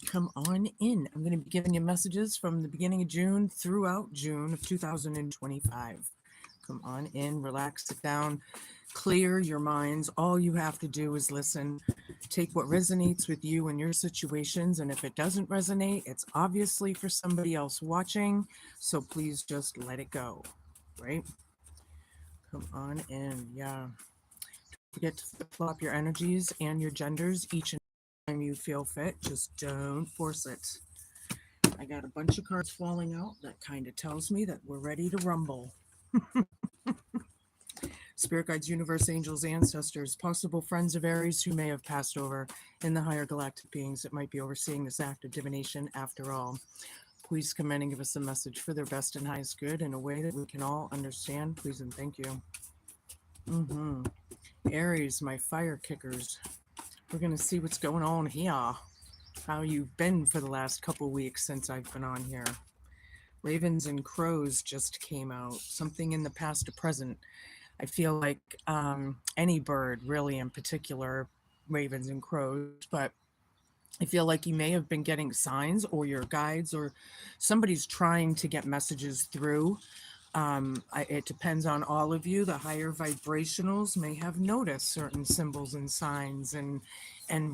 Come on in. I'm going to be giving you messages from the beginning of June throughout June of 2025. Come on in, relax, sit down, clear your minds. All you have to do is listen. Take what resonates with you and your situations. And if it doesn't resonate, it's obviously for somebody else watching. So please just let it go, right? Come on in. Yeah. Forget to flip flop your energies and your genders each and every time you feel fit. Just don't force it. I got a bunch of cards falling out. That kind of tells me that we're ready to rumble. Spirit guides, universe, angels, ancestors, possible friends of Aries who may have passed over, in the higher galactic beings that might be overseeing this act of divination after all. Please come in and give us a message for their best and highest good in a way that we can all understand. Please and thank you. Aries, my fire kickers. We're going to see what's going on here. How you've been for the last couple weeks since I've been on here. Ravens and crows just came out. Something in the past to present. I feel like any bird, really in particular, ravens and crows, but I feel like you may have been getting signs or your guides or somebody's trying to get messages through. It depends on all of you. The higher vibrationals may have noticed certain symbols and signs and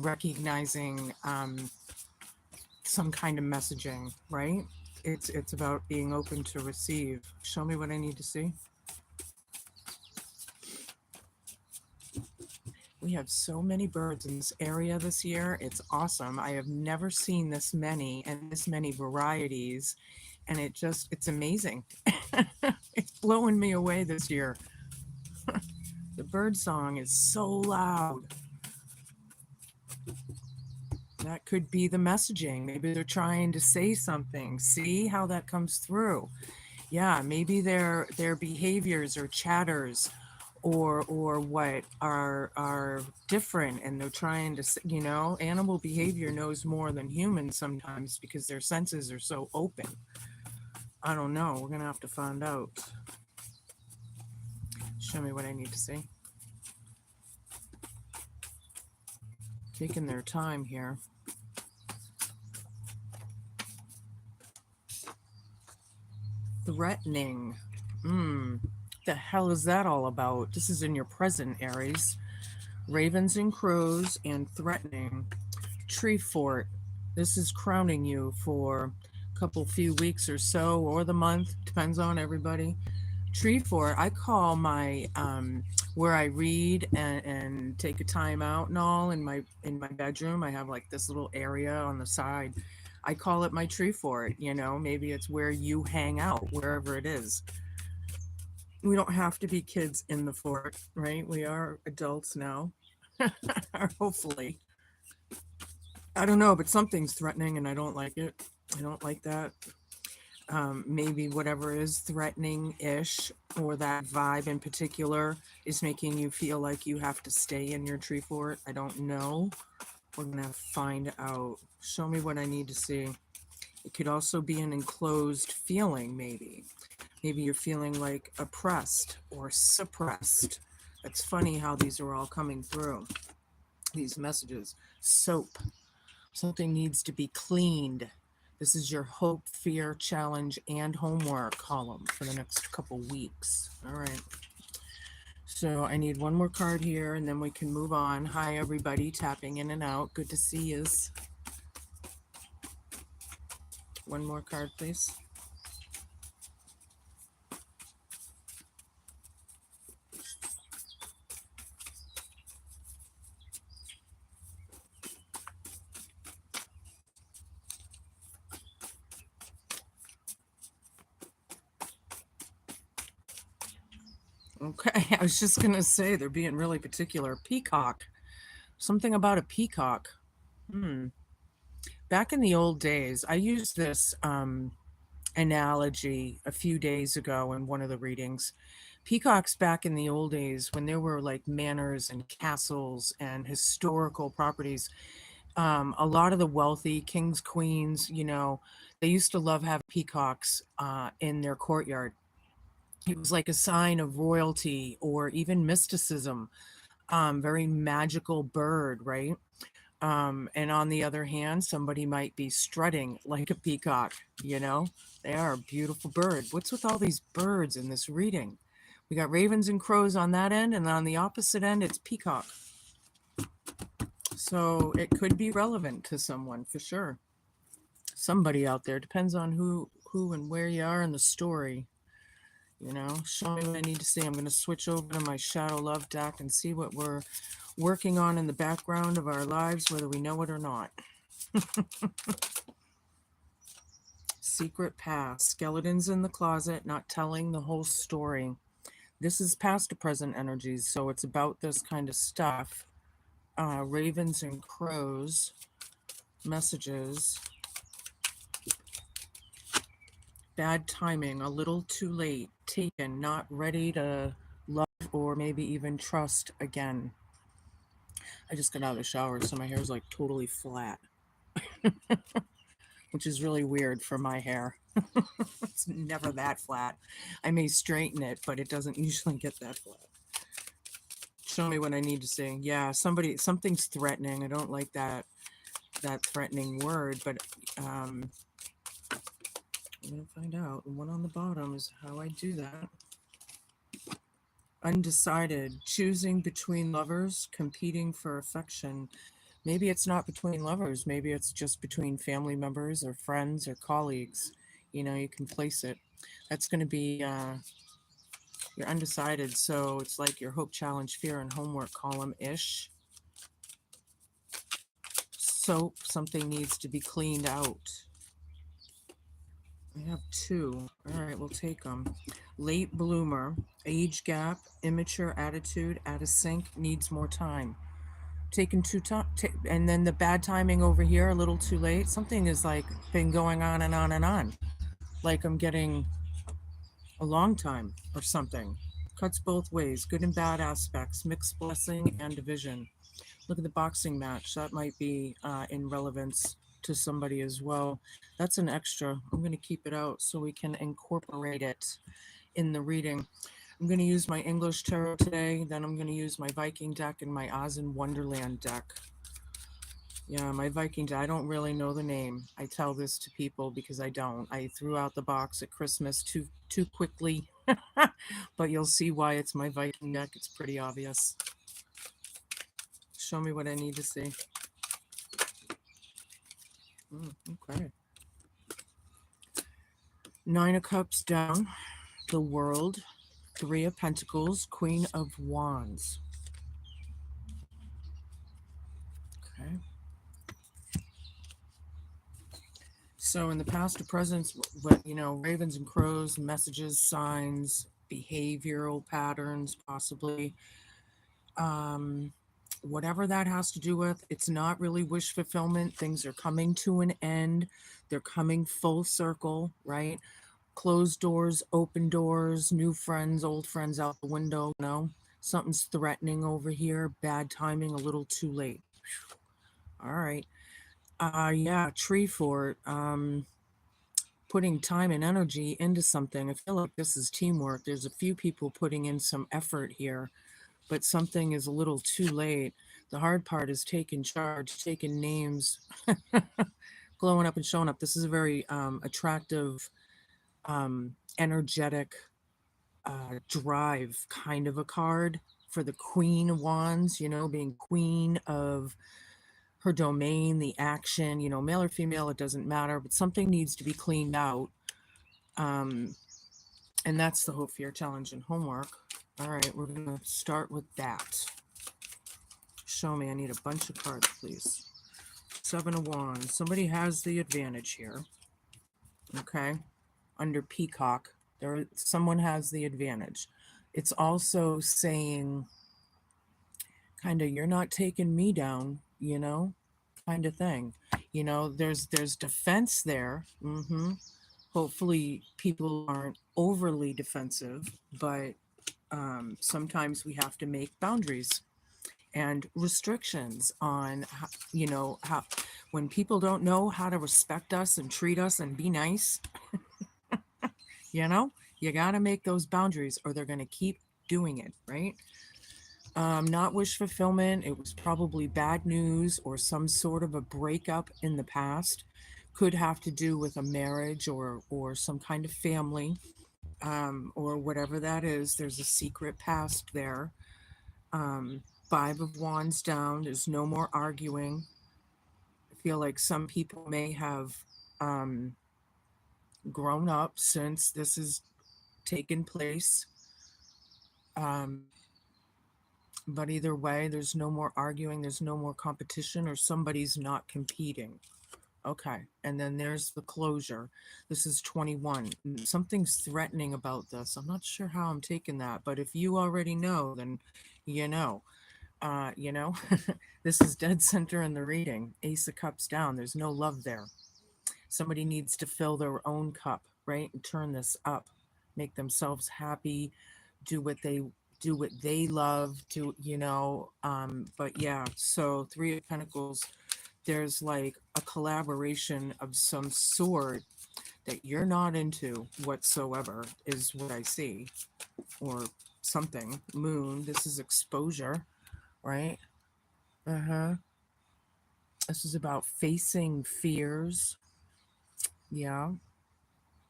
recognizing some kind of messaging, right? It's about being open to receive. Show me what I need to see. We have so many birds in this area this year. It's awesome. I have never seen this many and this many varieties. And it's amazing. It's blowing me away this year. The bird song is so loud. That could be the messaging. Maybe they're trying to say something. See how that comes through. Yeah, maybe their behaviors or chatters or what are different, and they're trying to, animal behavior knows more than humans sometimes because their senses are so open. I don't know. We're going to have to find out. Show me what I need to see. Taking their time here. Threatening. The hell is that all about? This is in your present, Aries. Ravens and crows and threatening. Tree fort. This is crowning you for a few weeks or so, or the month. Depends on everybody. Tree fort. I call my where I read and take a time out and all in my bedroom. I have like this little area on the side. I call it my tree fort. Maybe it's where you hang out, wherever it is. We don't have to be kids in the fort, right? We are adults now, or hopefully. I don't know, but something's threatening and I don't like it. I don't like that. Maybe whatever is threatening-ish or that vibe in particular is making you feel like you have to stay in your tree fort. I don't know. We're going to find out. Show me what I need to see. It could also be an enclosed feeling, maybe. Maybe you're feeling like oppressed or suppressed. It's funny how these are all coming through. These messages. Soap. Something needs to be cleaned. This is your hope, fear, challenge, and homework column for the next couple weeks. All right. So I need one more card here and then we can move on. Hi, everybody. Tapping in and out. Good to see you. One more card, please. Okay, I was just going to say they're being really particular. Peacock. Something about a peacock. Back in the old days, I used this analogy a few days ago in one of the readings. Peacocks back in the old days, when there were like manors and castles and historical properties, a lot of the wealthy kings, queens, they used to love having peacocks in their courtyard. It was like a sign of royalty or even mysticism. Very magical bird, right? And on the other hand, somebody might be strutting like a peacock, you know? They are a beautiful bird. What's with all these birds in this reading? We got ravens and crows on that end, and on the opposite end, it's peacock. So it could be relevant to someone for sure. Somebody out there. Depends on who and where you are in the story. You know, show me what I need to see. I'm going to switch over to my Shadow Love deck and see what we're working on in the background of our lives, whether we know it or not. Secret past. Skeletons in the closet, not telling the whole story. This is past to present energies, so it's about this kind of stuff. Ravens and crows. Messages. Bad timing, a little too late, taken, not ready to love or maybe even trust again. I just got out of the shower, so my hair is like totally flat, which is really weird for my hair. It's never that flat. I may straighten it, but it doesn't usually get that flat. Show me what I need to see. Yeah, something's threatening. I don't like that threatening word, but I'm gonna find out. The one on the bottom is how I do that. Undecided, choosing between lovers, competing for affection. Maybe it's not between lovers, maybe it's just between family members or friends or colleagues. You know, you can place it. That's going to be you're undecided, so it's like your hope, challenge, fear, and homework column ish. Soap, something needs to be cleaned out. I have two. All right, we'll take them. Late bloomer, age gap, immature attitude, out of sync, needs more time. Taking too time, and then the bad timing over here, a little too late. Something is like been going on and on and on. Like I'm getting a long time or something. Cuts both ways, good and bad aspects, mixed blessing and division. Look at the boxing match. That might be in relevance to somebody as well. That's an extra. I'm going to keep it out so we can incorporate it in the reading. I'm going to use my English tarot today. Then I'm going to use my Viking deck and my Oz in Wonderland deck. Yeah, my Viking deck. I don't really know the name. I tell this to people because I don't. I threw out the box at Christmas too quickly. But you'll see why it's my Viking deck. It's pretty obvious. Show me what I need to see. Okay. Nine of Cups down. The World. Three of Pentacles. Queen of Wands. Okay. So in the past to present, what ravens and crows, messages, signs, behavioral patterns, possibly. Whatever that has to do with, it's not really wish fulfillment. Things are coming to an end. They're coming full circle, right? Closed doors, open doors, new friends, old friends out the window. Something's threatening over here. Bad timing, a little too late. All right. Yeah, tree fort. Putting time and energy into something. I feel like this is teamwork. There's a few people putting in some effort here, but something is a little too late. The hard part is taking charge, taking names, glowing up and showing up. This is a very attractive, energetic drive kind of a card for the Queen of Wands, being queen of her domain, the action, male or female, it doesn't matter, but something needs to be cleaned out. And that's the hope, fear, challenge, and homework. All right, we're going to start with that. Show me. I need a bunch of cards, please. Seven of Wands. Somebody has the advantage here. Okay. Under Peacock, someone has the advantage. It's also saying, kind of, you're not taking me down, kind of thing. There's defense there. Hopefully people aren't overly defensive, but sometimes we have to make boundaries and restrictions on how when people don't know how to respect us and treat us and be nice, you got to make those boundaries or they're going to keep doing it, right? Not wish fulfillment. It was probably bad news or some sort of a breakup in the past. Could have to do with a marriage or some kind of family, or whatever that is. There's a secret past there. Um, Five of Wands down. There's no more arguing. I feel like some people may have um, grown up since this has taken place. Um, but either way, there's no more arguing, there's no more competition, or somebody's not competing. Okay, and then there's the closure. This is 21. Something's threatening about this. I'm not sure how I'm taking that, but if you already know, then you know. You know, this is dead center in the reading. Ace of Cups down. There's no love there. Somebody needs to fill their own cup, right? And turn this up, make themselves happy, do what they love, do but yeah, so Three of Pentacles, there's like a collaboration of some sort that you're not into whatsoever, is what I see, or something. Moon, this is exposure, right? Uh-huh. This is about facing fears. Yeah.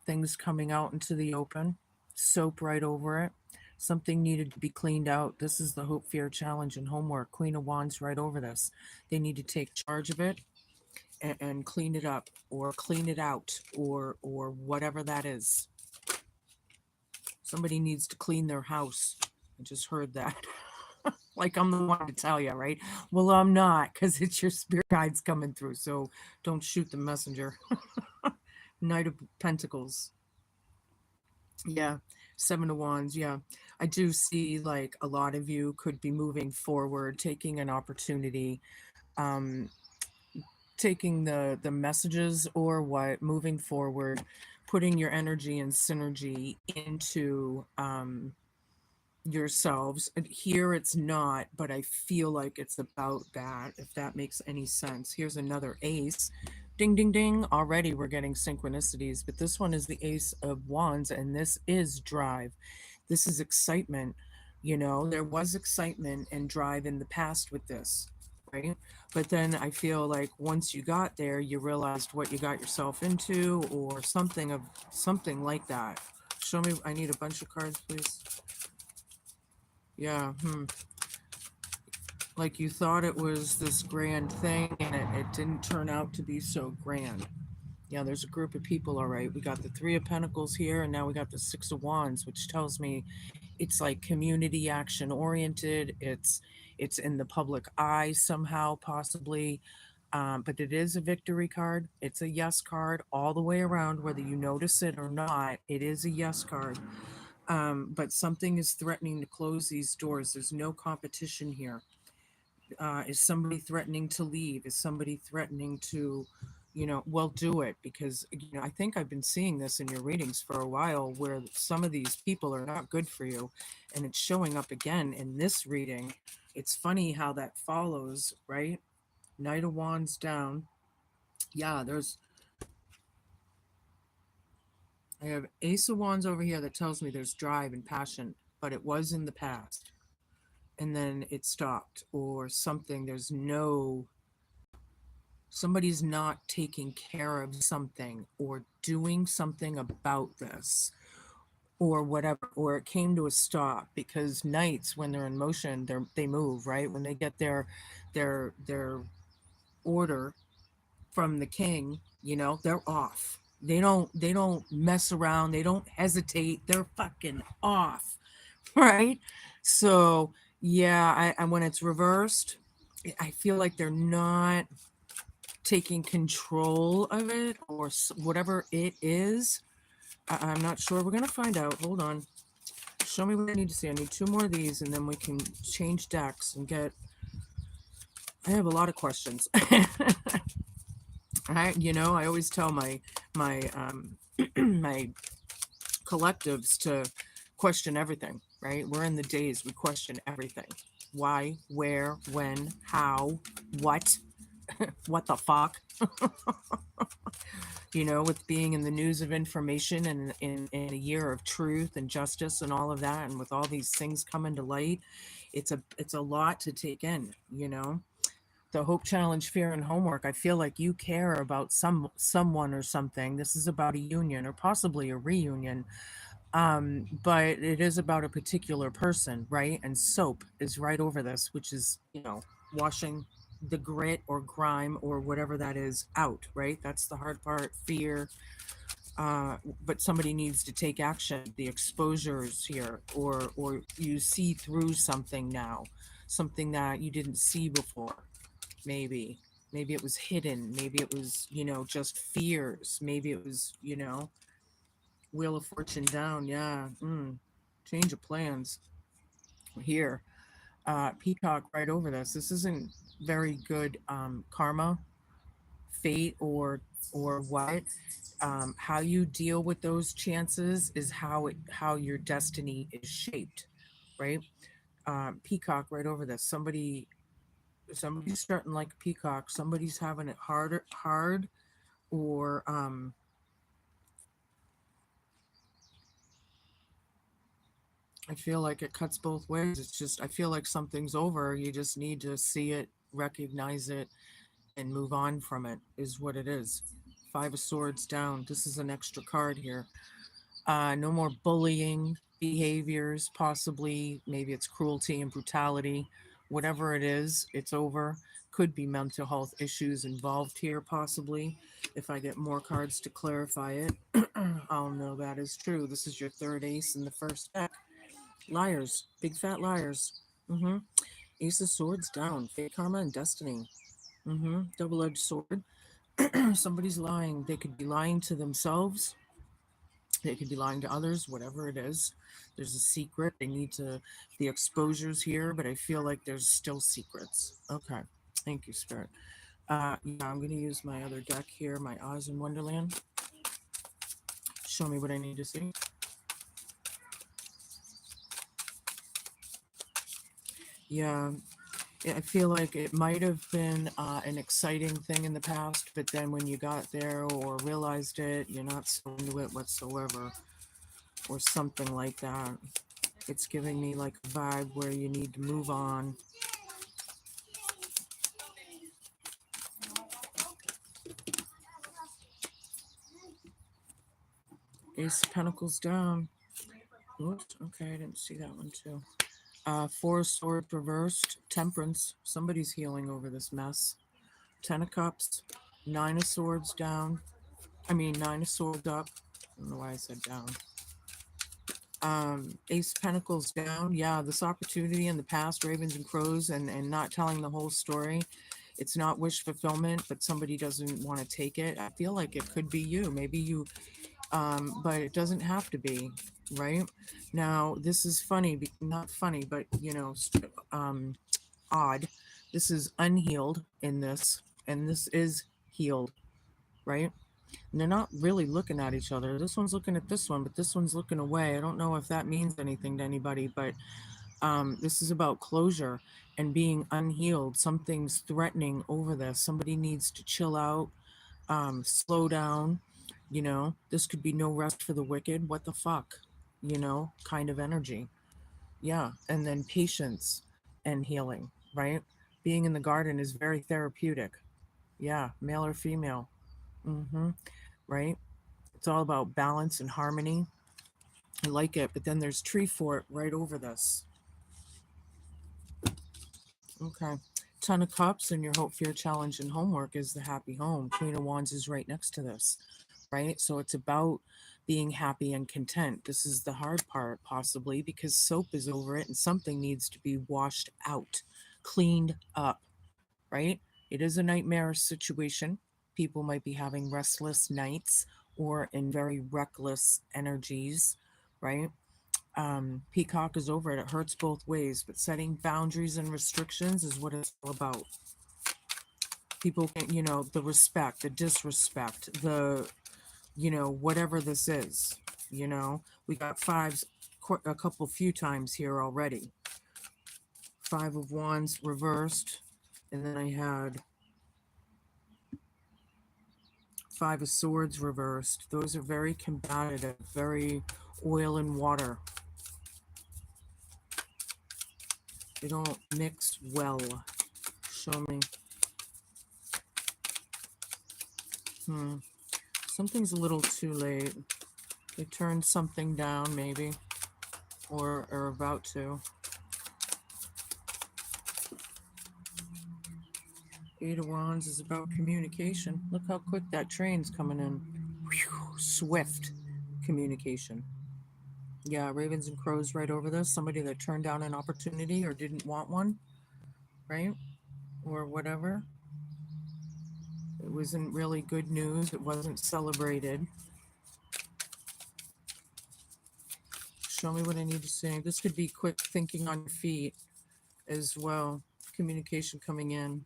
Things coming out into the open. Soap right over it. Something needed to be cleaned out. This is the Hope, Fear, Challenge, and Homework. Queen of Wands right over this. They need to take charge of it and clean it up, or clean it out, or whatever that is. Somebody needs to clean their house. I just heard that. Like I'm the one to tell you, right? Well, I'm not, because it's your spirit guides coming through. So don't shoot the messenger. Knight of Pentacles. Yeah. Seven of Wands. Yeah. I do see like a lot of you could be moving forward, taking an opportunity, um, taking the messages or what, moving forward, putting your energy and synergy into yourselves. And here it's not, but I feel like it's about that, if that makes any sense. Here's another ace. Ding, ding, ding. Already we're getting synchronicities, but this one is the Ace of Wands, and this is drive. This is excitement. You know, there was excitement and drive in the past with this, right? But then I feel like once you got there, you realized what you got yourself into, or something like that. Show me. I need a bunch of cards, please. Yeah. Like you thought it was this grand thing, and it didn't turn out to be so grand. Yeah, there's a group of people, all right. We got the Three of Pentacles here, and now we got the Six of Wands, which tells me it's like community action oriented. It's in the public eye somehow, possibly. But it is a victory card. It's a yes card all the way around, whether you notice it or not. It is a yes card. But something is threatening to close these doors. There's no competition here. Is somebody threatening to leave? Is somebody threatening to, well, do it? Because, I think I've been seeing this in your readings for a while, where some of these people are not good for you. And it's showing up again in this reading. It's funny how that follows, right? Knight of Wands down. Yeah, I have Ace of Wands over here that tells me there's drive and passion, but it was in the past. And then it stopped, or something. Somebody's not taking care of something or doing something about this, or whatever, or it came to a stop, because knights, when they're in motion, they move, right? When they get their order from the king, they're off. They don't mess around, they don't hesitate, they're fucking off. Right? So yeah, I when it's reversed, I feel like they're not taking control of it, or whatever it is. I'm not sure. We're gonna find out. Hold on. Show me what I need to see. I need two more of these, and then we can change decks and get. I have a lot of questions. I always tell my my collectives to question everything, right? We're in the days we question everything. Why, where, when, how, what, what the fuck? With being in the news of information, and in a year of truth and justice and all of that, and with all these things coming to light, It's a lot to take in, you know. The hope, challenge, fear, and homework. I feel like you care about someone or something. This is about a union or possibly a reunion, but it is about a particular person, right? And soap is right over this, which is, you know, washing the grit or grime or whatever that is out, right? That's the hard part. Fear, but somebody needs to take action. The exposures here, or you see through something now, something that you didn't see before. Maybe it was hidden. Maybe it was, you know, just fears. Maybe it was, you know, Wheel of Fortune down. Yeah. Change of plans here. Peacock right over this. This isn't very good karma, fate, or what. How you deal with those chances is how your destiny is shaped, right? Peacock right over this. Somebody's starting like a peacock. Somebody's having it hard, or I feel like it cuts both ways. It's just I feel like something's over. You just need to see it, recognize it, and move on from it. Is what it is. Five of Swords down. This is an extra card here. No more bullying behaviors, possibly. Maybe it's cruelty and brutality. Whatever it is, it's over. Could be mental health issues involved here, possibly. If I get more cards to clarify it, I'll know that is true. This is your third ace in the first deck. Liars, big fat liars. Mm-hmm. Ace of Swords down. Fate, karma, and destiny. Mm-hmm. Double-edged sword. Somebody's lying. They could be lying to themselves. They could be lying to others, whatever it is. There's a secret. They need to, the exposures here, but I feel like there's still secrets. Okay. Thank you, Spirit. Yeah, I'm going to use my other deck here, my Oz in Wonderland. Show me what I need to see. Yeah, I feel like it might have been an exciting thing in the past, but then when you got there or realized it, you're not so into it whatsoever, or something like that. It's giving me like a vibe where you need to move on. Ace of Pentacles down. Oops, okay, I didn't see that one too. Four of Swords reversed. Temperance. Somebody's healing over this mess. Ten of Cups. Nine of Swords down. Nine of Swords up. I don't know why I said down. Ace of Pentacles down. Yeah, this opportunity in the past, Ravens and Crows, and not telling the whole story. It's not wish fulfillment, but somebody doesn't want to take it. I feel like it could be you. Maybe you, but it doesn't have to be, right? Now, this is funny, not funny, but, you know, odd. This is unhealed in this, and this is healed, right? And they're not really looking at each other. This one's looking at this one, but this one's looking away. I don't know if that means anything to anybody, but this is about closure and being unhealed. Something's threatening over this. Somebody needs to chill out, slow down. You know, this could be no rest for the wicked. What the fuck? You know, kind of energy. Yeah. And then patience and healing, right? Being in the garden is very therapeutic. Yeah. Male or female. Mm-hmm. Right? It's all about balance and harmony. I like it. But then there's tree fort right over this. Okay. Ton of Cups and your hope, fear, challenge, and homework is the happy home. Queen of Wands is right next to this, right? So it's about being happy and content. This is the hard part, possibly, because soap is over it and something needs to be washed out, cleaned up, right? It is a nightmarish situation. People might be having restless nights or in very reckless energies, right? Peacock is over it. It hurts both ways, but setting boundaries and restrictions is what it's all about. People can, you know, the respect, the disrespect, the, you know, whatever this is, you know, we got fives a couple few times here already. Five of Wands reversed, and then I had Five of Swords reversed. Those are very combative, very oil and water. They don't mix well. Show me. Something's a little too late. They turned something down, maybe, or are about to. Eight of Wands is about communication. Look how quick that train's coming in. Whew, swift communication. Yeah, ravens and crows right over this. Somebody that turned down an opportunity or didn't want one, right? Or whatever. It wasn't really good news. It wasn't celebrated. Show me what I need to say. This could be quick thinking on your feet as well. Communication coming in.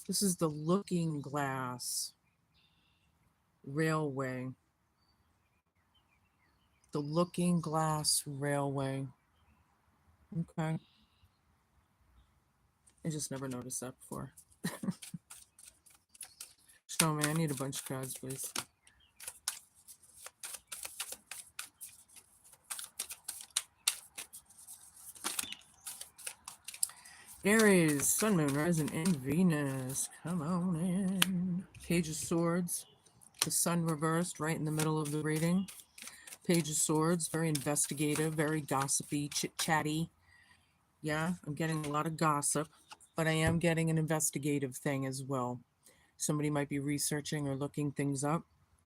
This is the looking glass railway. The looking glass railway. Okay. I just never noticed that before. Show me. I need a bunch of cards, please. Aries, Sun, Moon, Rising, and Venus. Come on in. Page of Swords. The Sun reversed right in the middle of the reading. Page of Swords, very investigative, very gossipy, chit-chatty. Yeah, I'm getting a lot of gossip, but I am getting an investigative thing as well. Somebody might be researching or looking things up,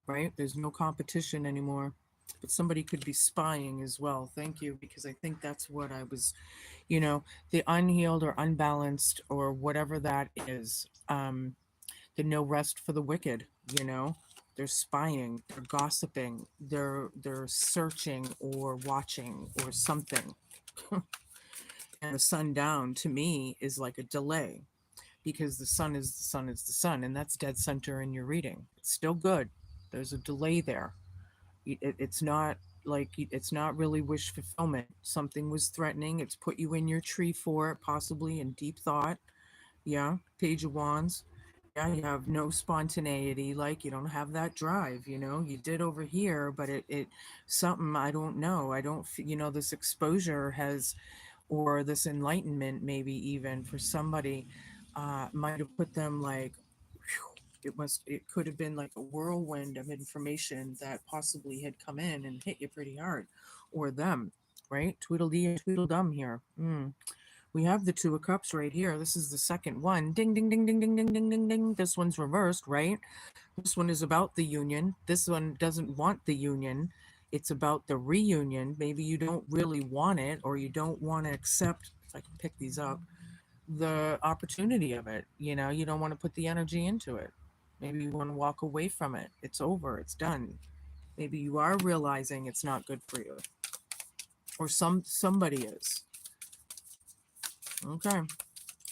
right? There's no competition anymore, but somebody could be spying as well. Thank you, because I think that's what I was, the unhealed or unbalanced or whatever that is. The no rest for the wicked, they're spying, they're gossiping, they're searching or watching or something. And the sundown to me is like a delay, because the sun is the sun is the sun, and that's dead center in your reading. It's still good. There's a delay there. It's not like, it's not really wish fulfillment. Something was threatening. It's put you in your tree for it, possibly in deep thought. Yeah, Page of Wands. Yeah, you have no spontaneity, like you don't have that drive, you did over here, but it something, I don't know, I don't this exposure has, or this enlightenment, maybe even for somebody, might have put them like, it could have been like a whirlwind of information that possibly had come in and hit you pretty hard, or them, right? Tweedledee and Tweedledum here. We have the Two of Cups right here. This is the second one. Ding, ding, ding, ding, ding, ding, ding, ding, ding. This one's reversed, right? This one is about the union. This one doesn't want the union. It's about the reunion. Maybe you don't really want it, or you don't want to accept, if I can pick these up, the opportunity of it. You don't want to put the energy into it. Maybe you want to walk away from it. It's over. It's done. Maybe you are realizing it's not good for you, or somebody is. Okay.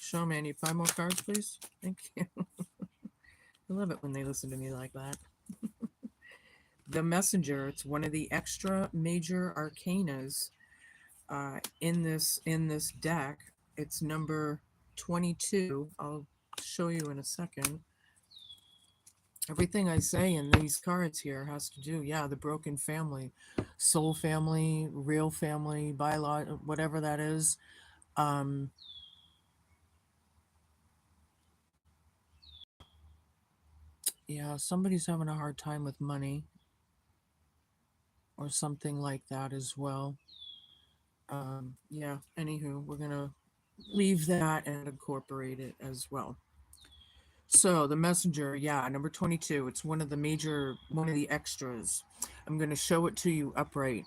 Show me. I need 5 more cards, please. Thank you. I love it when they listen to me like that. The Messenger. It's one of the extra major arcanas in this deck. It's number 22. I'll show you in a second. Everything I say in these cards here has to do, the broken family, soul family, real family, bylaw, whatever that is. Somebody's having a hard time with money or something like that as well. Anywho, we're going to leave that and incorporate it as well. So the Messenger, number 22. It's one of the extras. I'm going to show it to you upright.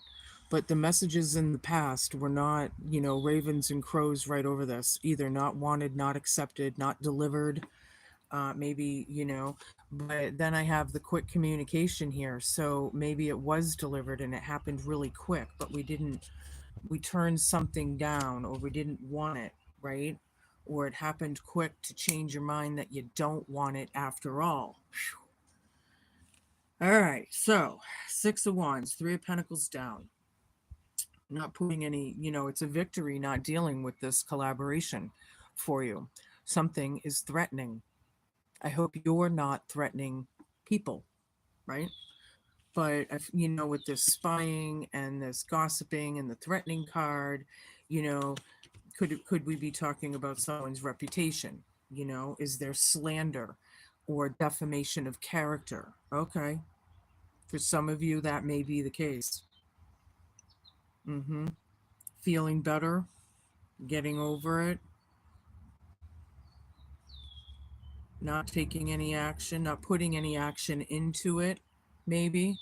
But the messages in the past were not, ravens and crows right over this. Either not wanted, not accepted, not delivered. Maybe, but then I have the quick communication here. So maybe it was delivered and it happened really quick, but we turned something down, or we didn't want it, right? Or it happened quick to change your mind that you don't want it after all. All right, so 6 of Wands, 3 of Pentacles down. Not putting any, it's a victory not dealing with this collaboration for you. Something is threatening. I hope you're not threatening people, right? But, with this spying and this gossiping and the threatening card, Could we be talking about someone's reputation? You know, is there slander or defamation of character? Okay. For some of you, that may be the case. Mm-hmm. Feeling better, getting over it, not taking any action, not putting any action into it, maybe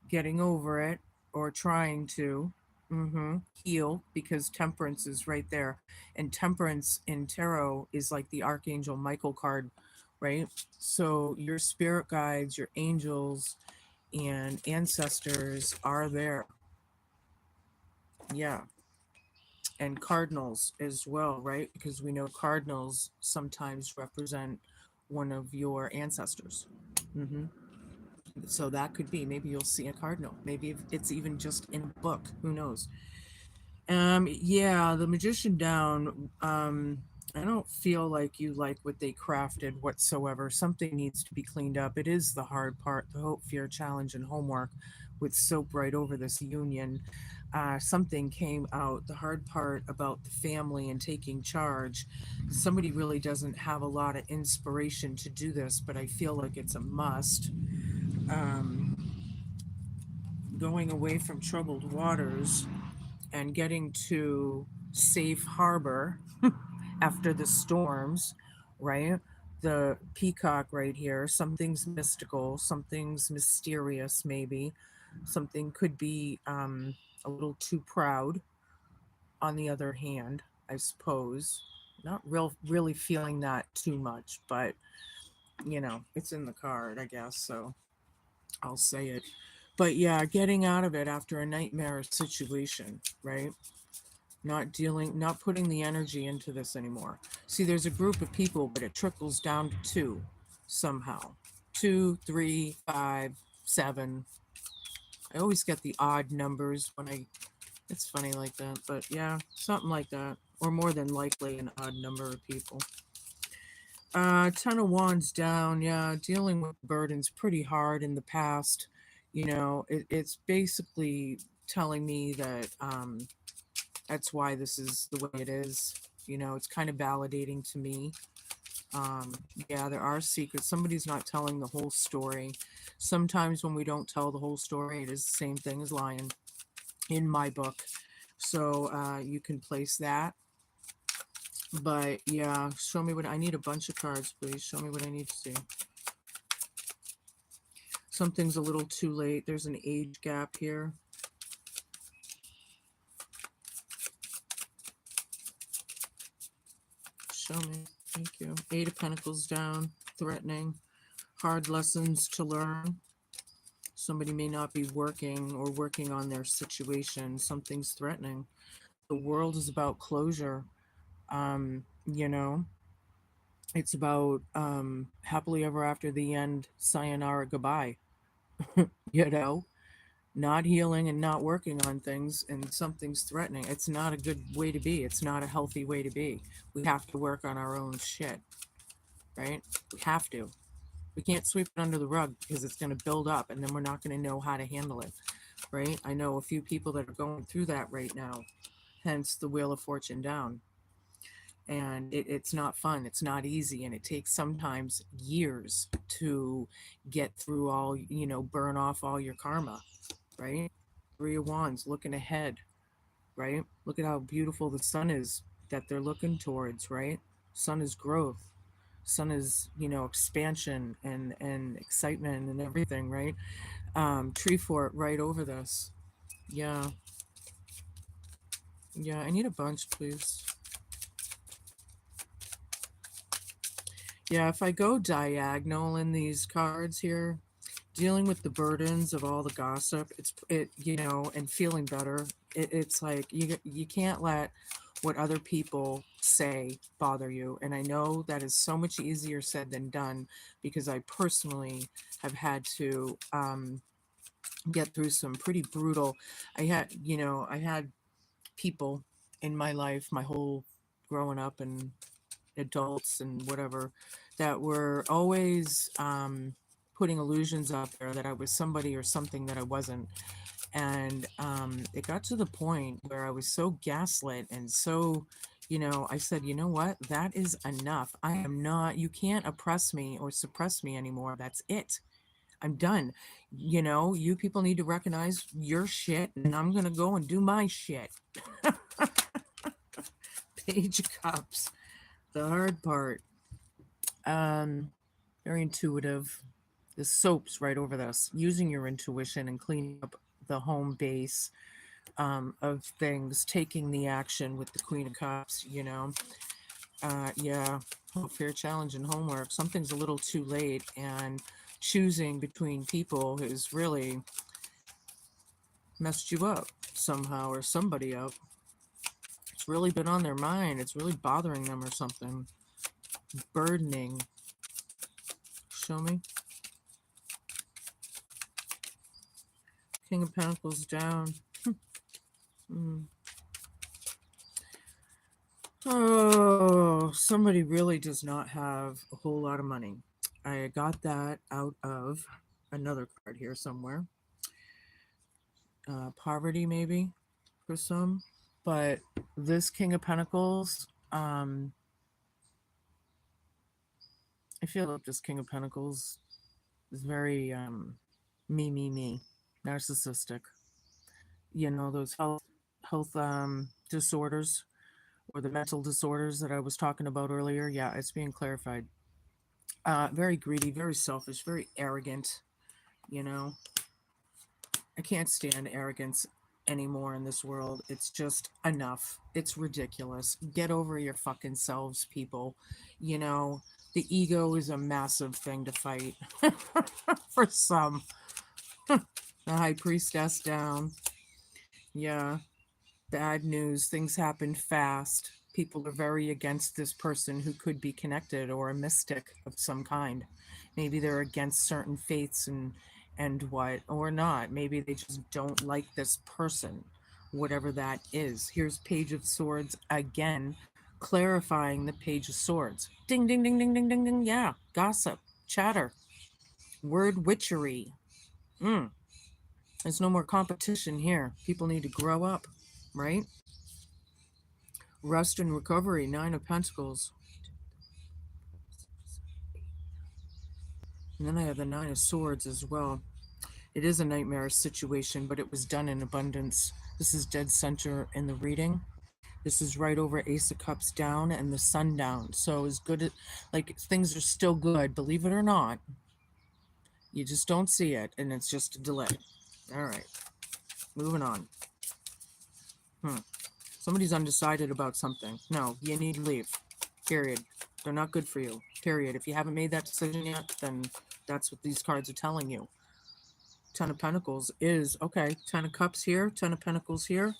getting over it or trying to. Mm-hmm. Heal, because temperance is right there. And temperance in tarot is like the Archangel Michael card, right? So your spirit guides, your angels, and ancestors are there. Yeah. And cardinals as well, right? Because we know cardinals sometimes represent one of your ancestors. Hmm. So that could be, maybe you'll see a cardinal. Maybe it's even just in a book. Who knows? Yeah, the magician down. I don't feel like you like what they crafted whatsoever. Something needs to be cleaned up. It is the hard part, the hope, fear, challenge, and homework with soap right over this union. Something came out, the hard part about the family and taking charge. Somebody really doesn't have a lot of inspiration to do this, but I feel like it's a must. Um, Going away from troubled waters and getting to safe harbor after the storms, right? The peacock right here, something's mystical, something's mysterious, maybe. Something could be a little too proud, on the other hand, I suppose. Not really feeling that too much, but it's in the card, I guess, so I'll say it. But yeah, getting out of it after a nightmare situation, right? Not putting the energy into this anymore. See, there's a group of people, but it trickles down to two somehow. Two, three, five, seven. I always get the odd numbers when it's funny like that, but yeah, something like that. Or more than likely an odd number of people. Ten of Wands down, yeah, dealing with burdens pretty hard in the past. It's basically telling me that that's why this is the way it is. It's kind of validating to me. Yeah, there are secrets. Somebody's not telling the whole story. Sometimes when we don't tell the whole story, it is the same thing as lying in my book. So you can place that. But yeah, show me what I need. A bunch of cards, please. Show me what I need to see. Something's a little too late. There's an age gap here. Show me. Thank you. Eight of Pentacles down. Threatening. Hard lessons to learn. Somebody may not be working or working on their situation. Something's threatening. The world is about closure. Um, you know, it's about happily ever after the end, sayonara, goodbye. you know, Not healing and not working on things, and something's threatening. It's not a good way to be. It's not a healthy way to be. We have to work on our own shit, right? We have to. We can't sweep it under the rug because it's going to build up and then we're not going to know how to handle it, right? I know a few people that are going through that right now, hence the Wheel of Fortune down. And it's not fun, it's not easy, and it takes sometimes years to get through all, burn off all your karma, right? Three of Wands, looking ahead, right? Look at how beautiful the sun is that they're looking towards, right? Sun is growth. Sun is, expansion and excitement and everything, right? Tree fort right over this. Yeah. Yeah, I need a bunch, please. Yeah, if I go diagonal in these cards here, dealing with the burdens of all the gossip, and feeling better. It's like you can't let what other people say bother you. And I know that is so much easier said than done, because I personally have had to get through some pretty brutal. I had people in my life, my whole growing up, and adults and whatever, that were always putting illusions out there that I was somebody or something that I wasn't. And it got to the point where I was so gaslit and so, I said, you know what? That is enough. I am not, you can't oppress me or suppress me anymore. That's it. I'm done. You people need to recognize your shit, and I'm going to go and do my shit. Page of Cups, the hard part. Um, Very intuitive. The soaps right over this. Using your intuition and cleaning up the home base of things, taking the action with the Queen of Cups. Yeah, fair challenge and homework. Something's a little too late, and choosing between people has really messed you up somehow or somebody up. It's really been on their mind. It's really bothering them or something. Burdening. Show me. King of Pentacles down. Mm. Oh, somebody really does not have a whole lot of money. I got that out of another card here somewhere. Poverty, maybe, for some. But this King of Pentacles, I feel like this King of Pentacles is very me, narcissistic. Those health disorders or the mental disorders that I was talking about earlier. Yeah, it's being clarified. Very greedy, very selfish, very arrogant. You know, I can't stand arrogance anymore in this world. It's just enough. It's ridiculous. Get over your fucking selves, people. You know, the ego is a massive thing to fight for some. The High Priestess down. Yeah, bad news. Things happen fast. People are very against this person who could be connected or a mystic of some kind. Maybe they're against certain faiths and what or not. Maybe they just don't like this person, whatever that is. Here's Page of Swords again, clarifying the Page of Swords. Ding ding ding ding ding ding ding. Yeah, gossip, chatter, word witchery. There's no more competition here. People need to grow up, right? Rest and recovery, Nine of Pentacles. And then I have the Nine of Swords as well. It is a nightmare situation, but it was done in abundance. This is dead center in the reading. This is right over Ace of Cups down and the Sun down. So as good as, like, things are still good, believe it or not. You just don't see it, and it's just a delay. All right, moving on. Somebody's undecided about something. No, you need to leave. Period. They're not good for you. Period. If you haven't made that decision yet, then that's what these cards are telling you. Ten of Pentacles is, okay, Ten of Cups here, Ten of Pentacles here.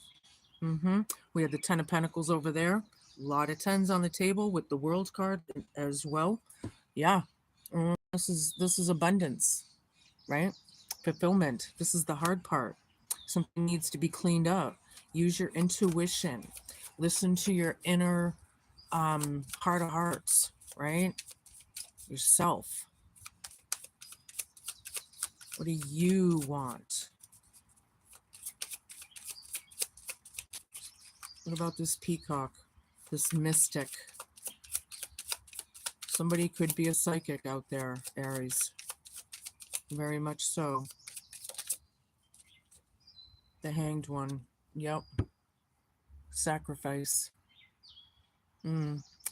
We have the Ten of Pentacles over there. A lot of tens on the table with the World card as well. Yeah. This is abundance, right? Fulfillment. This is the hard part. Something needs to be cleaned up. Use your intuition. Listen to your inner heart of hearts, right? Yourself. What do you want? What about this peacock, this mystic? Somebody could be a psychic out there, Aries. Very much so. The Hanged One. Yep. Sacrifice.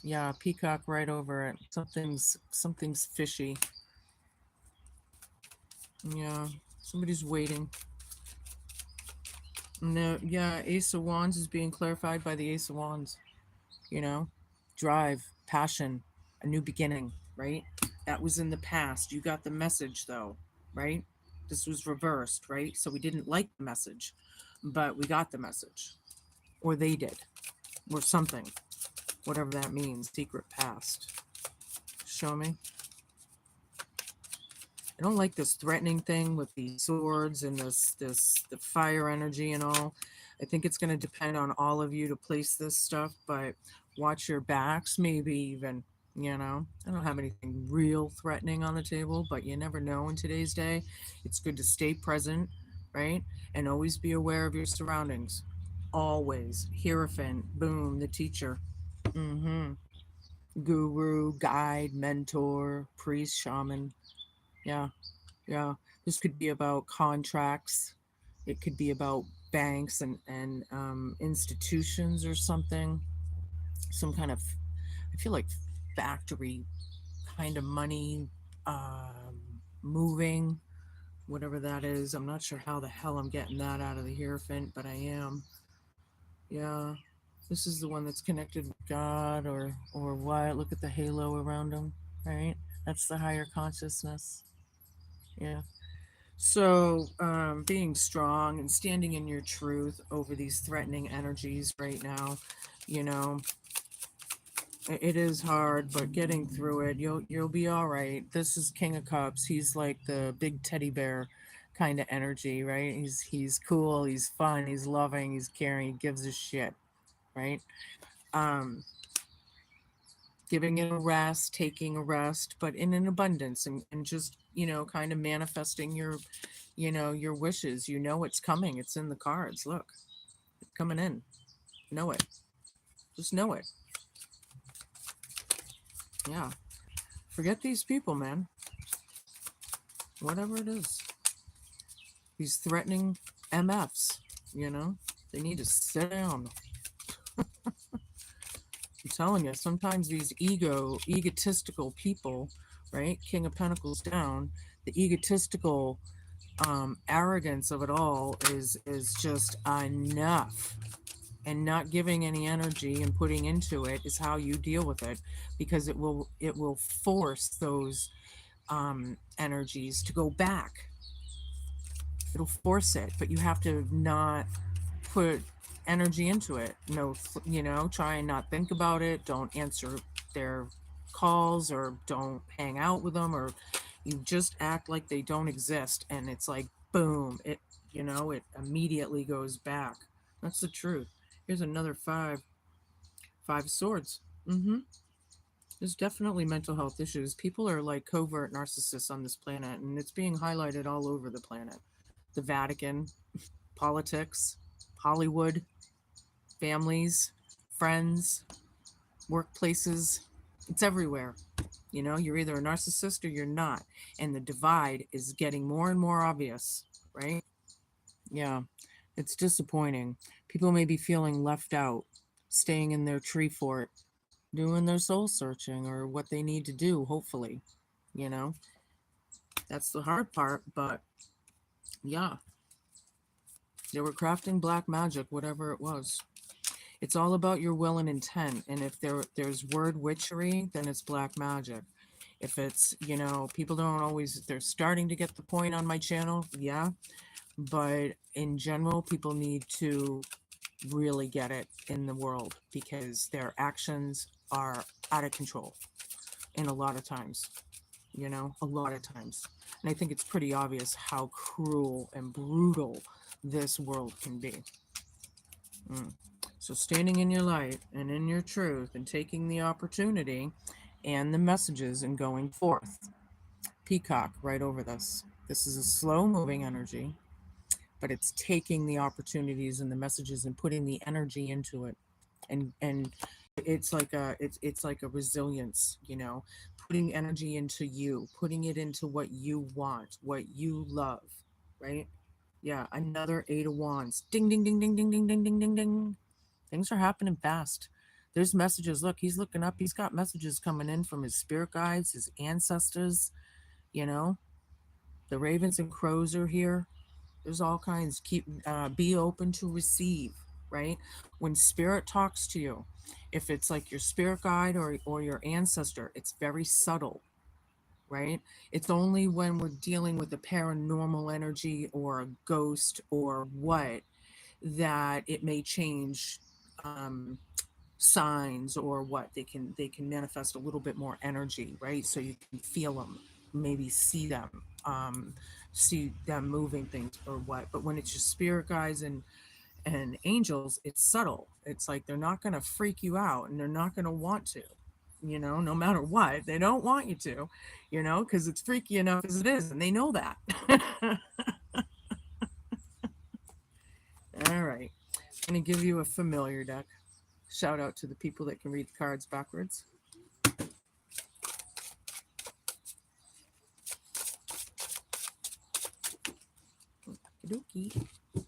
Yeah, peacock right over it. Something's fishy. Yeah, somebody's waiting. No, yeah, Ace of Wands is being clarified by the Ace of Wands. Drive, passion, a new beginning, right? That was in the past. You got the message though, right? This was reversed, right? So we didn't like the message, but we got the message. Or they did. Or something. Whatever that means. Secret past. Show me. I don't like this threatening thing with the swords and the fire energy and all. I think it's going to depend on all of you to place this stuff, but watch your backs, maybe even, I don't have anything real threatening on the table, but you never know in today's day. It's good to stay present, right? And always be aware of your surroundings. Always. Hierophant, boom, the teacher. Mm-hmm. Guru, guide, mentor, priest, shaman. Yeah, yeah. This could be about contracts. It could be about banks and institutions or something. Some kind of, I feel like factory kind of money, moving, whatever that is. I'm not sure how the hell I'm getting that out of the Hierophant, but I am. Yeah. This is the one that's connected with God or what? Look at the halo around him, right? That's the higher consciousness. Yeah. So, being strong and standing in your truth over these threatening energies right now, you know, it is hard, but getting through it, you'll be all right. This is King of Cups. He's like the big teddy bear kind of energy, right? He's cool, he's fun, he's loving, he's caring, he gives a shit, right? Um, Giving it a rest, taking a rest, but in an abundance and just, kind of manifesting your wishes. You know it's coming. It's in the cards. Look, it's coming in. Know it. Just know it. Yeah. Forget these people, man. Whatever it is. These threatening MFs, you know? They need to sit down. I'm telling you, sometimes these egotistical people, right? King of Pentacles down, the egotistical arrogance of it all is just enough. And not giving any energy and putting into it is how you deal with it, because it will force those energies to go back. It'll force it, but you have to not put energy into it. No, try and not think about it. Don't answer their calls or don't hang out with them, or you just act like they don't exist. And it's like, boom, it immediately goes back. That's the truth. Here's another five of swords. There's definitely mental health issues. People are like covert narcissists on this planet, and it's being highlighted all over the planet. The Vatican, politics, Hollywood, families, friends, workplaces. It's everywhere. You're either a narcissist or you're not. And the divide is getting more and more obvious, right? Yeah. It's disappointing. People may be feeling left out, staying in their tree fort, doing their soul searching or what they need to do, hopefully. You know, that's the hard part. But yeah, they were crafting black magic, whatever it was. It's all about your will and intent. And if there's word witchery, then it's black magic. If it's, people don't always, they're starting to get the point on my channel. Yeah. But in general, people need to really get it in the world because their actions are out of control in a lot of times, a lot of times. And I think it's pretty obvious how cruel and brutal this world can be. So standing in your light and in your truth and taking the opportunity and the messages and going forth. Peacock right over this. This is a slow moving energy, but it's taking the opportunities and the messages and putting the energy into it. And it's like a resilience, putting energy into you, putting it into what you want, what you love, right? Yeah, another 8 of Wands. Ding ding ding ding ding ding ding ding ding ding. Things are happening fast. There's messages. Look, he's looking up. He's got messages coming in from his spirit guides, his ancestors, you know. The ravens and crows are here. There's all kinds. Be open to receive, right? When spirit talks to you, if it's like your spirit guide or your ancestor, it's very subtle, right? It's only when we're dealing with a paranormal energy or a ghost or what that it may change signs or what they can manifest a little bit more energy, right? So you can feel them, maybe see them moving things or what. But when it's your spirit guides and angels, it's subtle. It's like they're not going to freak you out and they're not going to want to, no matter what. They don't want you to, because it's freaky enough as it is, and they know that. All right, I'm going to give you a familiar deck. Shout out to the people that can read the cards backwards. Okey-dokey.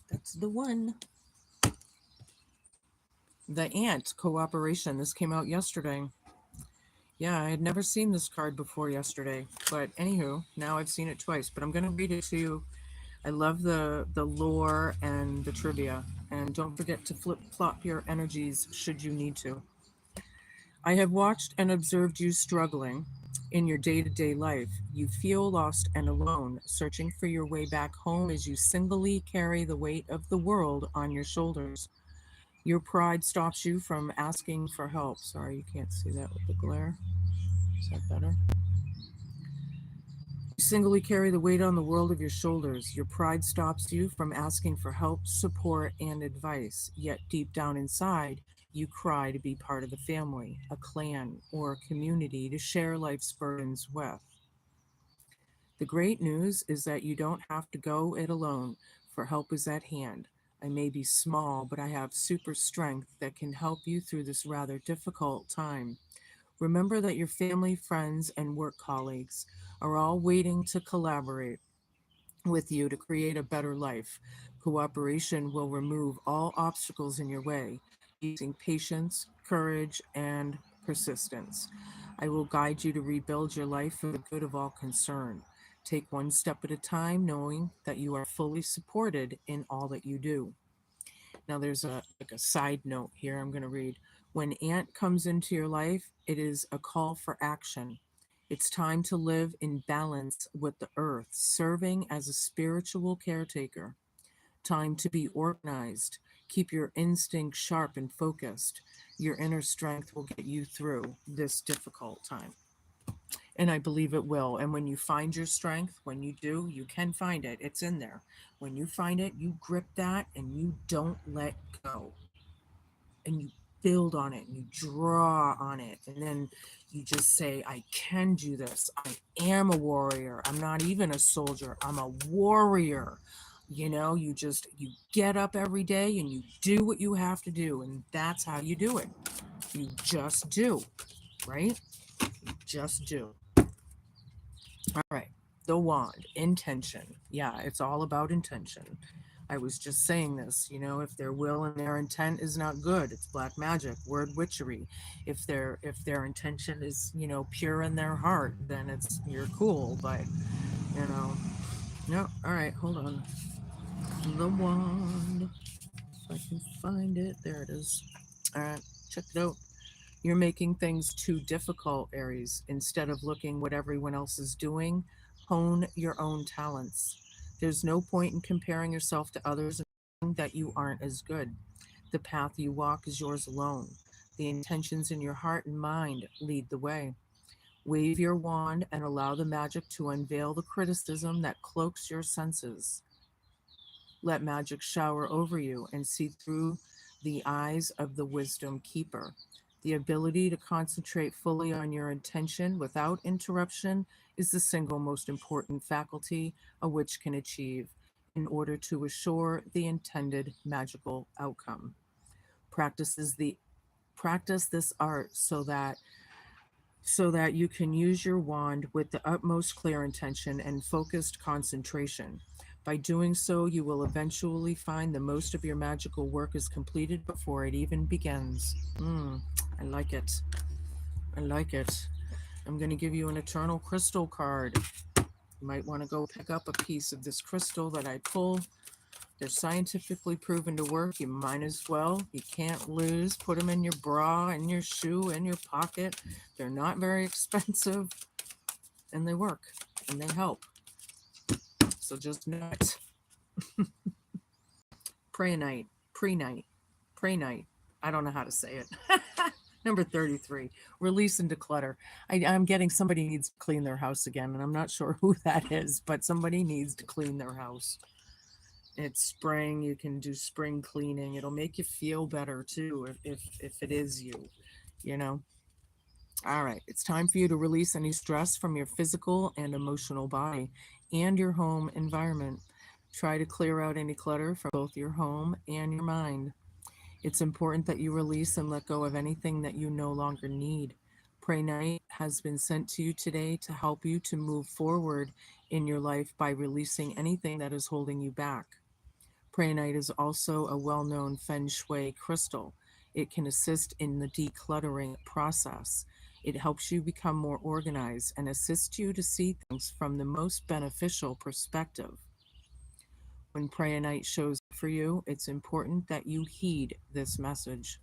That's the one. The Ant Cooperation. This came out yesterday. Yeah, I had never seen this card before yesterday. But anywho, now I've seen it twice. But I'm going to read it to you. I love the lore and the trivia. And don't forget to flip-flop your energies should you need to. I have watched and observed you struggling in your day to day life. You feel lost and alone, searching for your way back home as you singly carry the weight of the world on your shoulders. Your pride stops you from asking for help. Sorry, you can't see that with the glare. Is that better? You singly carry the weight on the world of your shoulders. Your pride stops you from asking for help, support, and advice. Yet deep down inside, you cry to be part of the family, a clan, or a community to share life's burdens with. The great news is that you don't have to go it alone, for help is at hand. I may be small, but I have super strength that can help you through this rather difficult time. Remember that your family, friends, and work colleagues are all waiting to collaborate with you to create a better life. Cooperation will remove all obstacles in your way using patience, courage, and persistence. I will guide you to rebuild your life for the good of all concerned. Take one step at a time, knowing that you are fully supported in all that you do. Now there's a side note here I'm going to read. When Ant comes into your life, it is a call for action. It's time to live in balance with the earth, serving as a spiritual caretaker. Time to be organized. Keep your instincts sharp and focused. Your inner strength will get you through this difficult time. And I believe it will. And when you find your strength, when you do, you can find it. It's in there. When you find it, you grip that and you don't let go. And you build on it and you draw on it. And then you just say, I can do this. I am a warrior. I'm not even a soldier. I'm a warrior. You know, you get up every day and you do what you have to do. And that's how you do it. You just do, right? Just do. All right. The wand, intention. Yeah, it's all about intention. I was just saying this, if their will and their intent is not good, it's black magic, word witchery. If their intention is, pure in their heart, then you're cool, but you know, no, all right, hold on. The wand. If I can find it. There it is. All right, check it out. You're making things too difficult, Aries. Instead of looking what everyone else is doing, hone your own talents. There's no point in comparing yourself to others and thinking that you aren't as good. The path you walk is yours alone. The intentions in your heart and mind lead the way. Wave your wand and allow the magic to unveil the criticism that cloaks your senses. Let magic shower over you and see through the eyes of the wisdom keeper. The ability to concentrate fully on your intention without interruption is the single most important faculty a witch can achieve in order to assure the intended magical outcome. Practices the Practice this art so that you can use your wand with the utmost clear intention and focused concentration. By doing so, you will eventually find the most of your magical work is completed before it even begins. I like it. I like it. I'm going to give you an eternal crystal card. You might want to go pick up a piece of this crystal that I pull. They're scientifically proven to work. You might as well. You can't lose. Put them in your bra, in your shoe, in your pocket. They're not very expensive, and they work, and they help. So just know it. Pray night, pre-night, pray night. I don't know how to say it. Number 33, release and declutter. I'm getting somebody needs to clean their house again, and I'm not sure who that is, but somebody needs to clean their house. It's spring. You can do spring cleaning. It'll make you feel better too if it is you, you know. All right, it's time for you to release any stress from your physical and emotional body and your home environment. Try to clear out any clutter from both your home and your mind. It's important that you release and let go of anything that you no longer need. Pray Night has been sent to you today to help you to move forward in your life by releasing anything that is holding you back. Prayanite is also a well known feng shui crystal. It can assist in the decluttering process. It helps you become more organized and assists you to see things from the most beneficial perspective. When Prayanite shows up for you, it's important that you heed this message.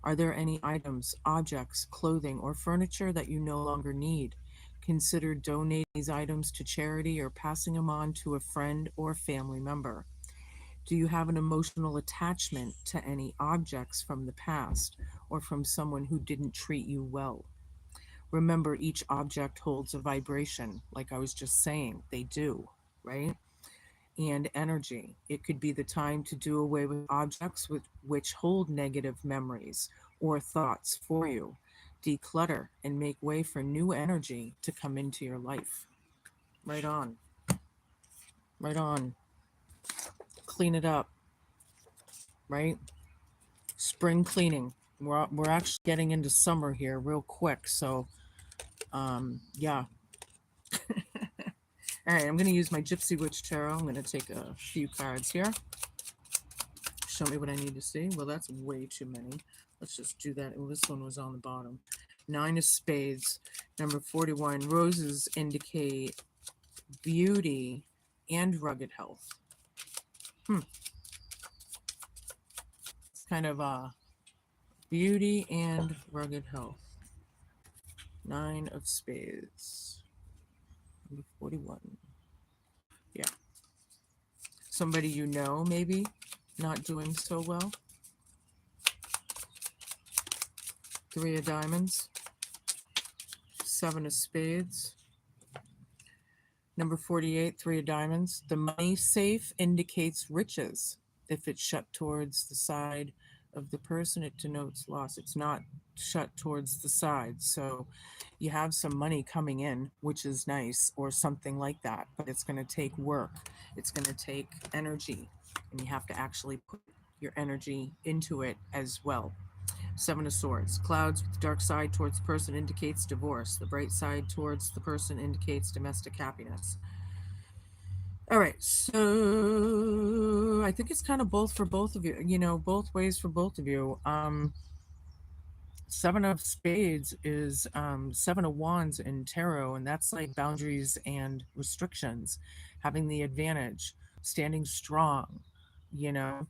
Are there any items, objects, clothing, or furniture that you no longer need? Consider donating these items to charity or passing them on to a friend or family member. Do you have an emotional attachment to any objects from the past or from someone who didn't treat you well? Remember, each object holds a vibration, like I was just saying, they do, right? And energy. It could be the time to do away with objects which hold negative memories or thoughts for you. Declutter and make way for new energy to come into your life. Right on, right on. Clean it up, right? Spring cleaning. We're actually getting into summer here real quick. So, yeah. All right, I'm going to use my Gypsy Witch Tarot. I'm going to take a few cards here. Show me what I need to see. Well, that's way too many. Let's just do that. Oh, this one was on the bottom. Nine of Spades. Number 41. Roses indicate beauty and rugged health. It's kind of beauty and rugged health. Nine of Spades. Number 41. Yeah. Somebody you know, maybe, not doing so well. Three of Diamonds. Seven of Spades. Number 48, Three of Diamonds. The money safe indicates riches. If it's shut towards the side of the person, it denotes loss. It's not shut towards the side. So you have some money coming in, which is nice, or something like that. But it's going to take work. It's going to take energy. And you have to actually put your energy into it as well. Seven of Swords. Clouds with the dark side towards the person indicates divorce. The bright side towards the person indicates domestic happiness. All right, so I think it's kind of both for both of you, both ways for both of you. Seven of Spades is Seven of Wands in tarot, and that's like boundaries and restrictions, having the advantage, standing strong, you know,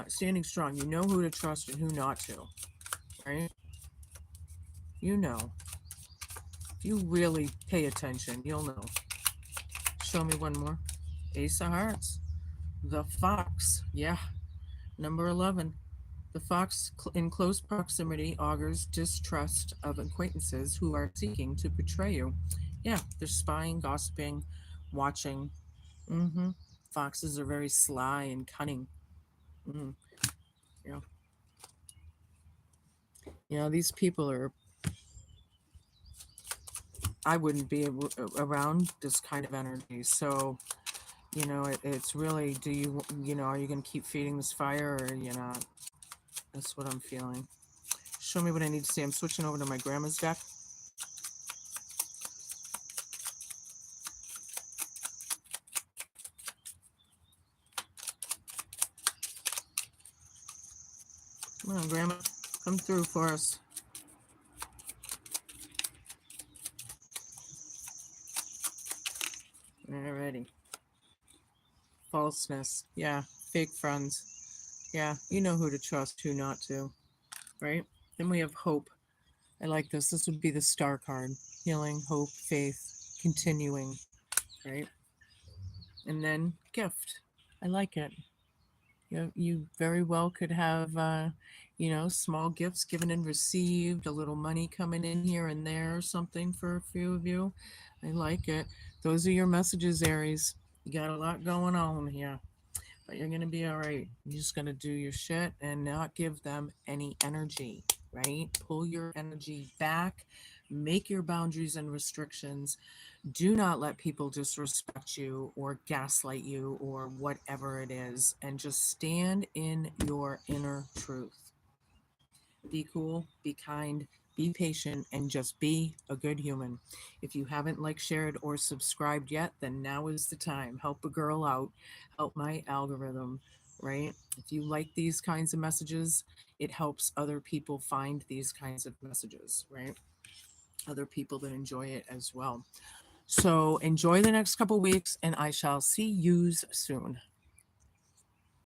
standing strong. You know who to trust and who not to, right? You know. If you really pay attention, you'll know. Show me one more. Ace of Hearts. The Fox. Yeah. Number 11. The fox in close proximity augurs distrust of acquaintances who are seeking to betray you. Yeah, they're spying, gossiping, watching. Mm-hmm. Foxes are very sly and cunning. Mm, yeah. These people are, I wouldn't be around this kind of energy. So, it's really, are you going to keep feeding this fire or are you not? That's what I'm feeling. Show me what I need to see. I'm switching over to my grandma's deck. Come on, Grandma. Come through for us. Alrighty. Falseness. Yeah. Fake friends. Yeah. You know who to trust, who not to. Right? Then we have hope. I like this. This would be the star card. Healing, hope, faith, continuing. Right? And then gift. I like it. You very well could have, small gifts given and received, a little money coming in here and there, or something for a few of you. I like it. Those are your messages, Aries. You got a lot going on here, but you're going to be all right. You're just going to do your shit and not give them any energy, right? Pull your energy back Make your boundaries and restrictions. Do not let people disrespect you or gaslight you or whatever it is. And just stand in your inner truth. Be cool, be kind, be patient, and just be a good human. If you haven't liked, shared, or subscribed yet, then now is the time. Help a girl out, help my algorithm, right? If you like these kinds of messages, it helps other people find these kinds of messages, right? Other people that enjoy it as well. So enjoy the next couple weeks, and I shall see yous soon.